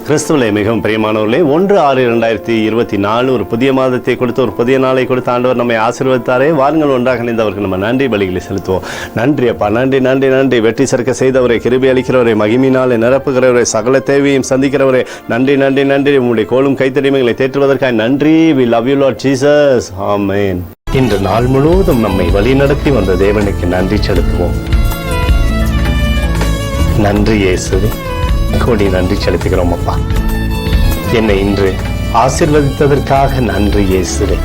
கிறிஸ்துவிலே மிகவும் பிரியமானவர்களே, 1/6/2024 ஒரு புதிய மாதத்தை கொடுத்து ஒரு புதிய நாளை கொடுத்து ஆண்டவர் நம்மை ஆசீர்வதித்தாரே. வாருங்கள், ஒன்றாக இணைந்தவருக்கு நம்ம நன்றி பலிகளை செலுத்துவோம். நன்றி அப்பா, நன்றி நன்றி நன்றி. வெற்றி சறுக்க செய்தவரை, கிருபை அளிக்கிறவரை, மகிமையினாலே நிரப்புகிறவரை, சகல தேவையும் சந்திக்கிறவரை, நன்றி நன்றி நன்றி. உங்களுடைய கோலும் கைத்தடிமைகளை தேற்றுவதற்காக நன்றி. We love you Lord Jesus. ஆமென். இன்று நாள் முழுவதும் நம்மை வழிநடத்தி வந்த தேவனுக்கு நன்றி செலுத்துவோம். நன்றி இயேசுவே, கோடி நன்றி செலுத்துகிறோம் அப்பா. என்னை இன்று ஆசீர்வதித்ததற்காக நன்றி இயேசுவே.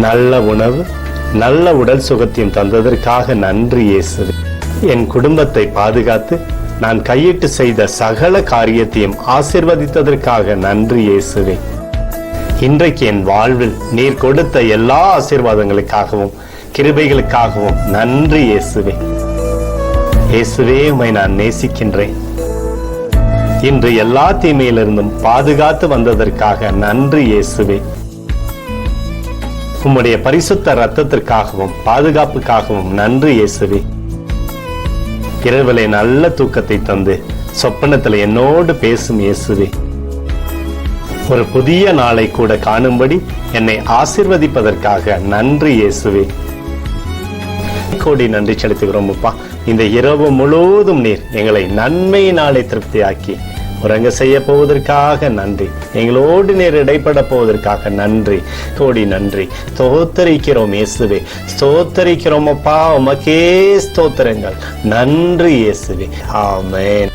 நல்ல உணவு, நல்ல உடல் சுகத்தையும் தந்ததற்காக நன்றி இயேசுவே. என் குடும்பத்தை பாதுகாத்து நான் கையிட்டு செய்த சகல காரியத்தையும் ஆசீர்வதித்ததற்காக நன்றி இயேசுவே. இன்றைக்கு என் வாழ்வில் நீர் கொடுத்த எல்லா ஆசீர்வாதங்களுக்காகவும் கிருபைகளுக்காகவும் நன்றி இயேசுவே. இயேசுவே, உம்மை நான் நேசிக்கின்றேன். இன்று எல்லா தீமையிலிருந்தும் பாதுகாத்து வந்ததற்காக நன்றி இயேசுவே. உம்முடைய பரிசுத்த இரத்தத்திற்காகவும் பாதுகாப்புக்காகவும் நன்றி இயேசுவே. இரவிலே நல்ல தூக்கத்தை தந்து சொப்பனத்தில் என்னோடு பேசும் இயேசுவே. ஒரு புதிய நாளை கூட காணும்படி என்னை ஆசீர்வதிப்பதற்காக நன்றி இயேசுவே. கோடி நன்றி செலுத்துகிறோம் அப்பா. இந்த இரவு முழுவதும் நீர் எங்களை நன்மையினாலே திருப்தியாக்கி உறங்க செய்ய போவதற்காக நன்றி. எங்களோடு நீர் இடைப்பட போவதற்காக நன்றி. கோடி நன்றி. ஸ்தோத்தரிக்கிறோம் இயேசுவே, ஸ்தோத்தரிக்கிறோம் அப்பா. உமக்கே ஸ்தோத்திரங்கள். நன்றி இயேசுவே. ஆமென்.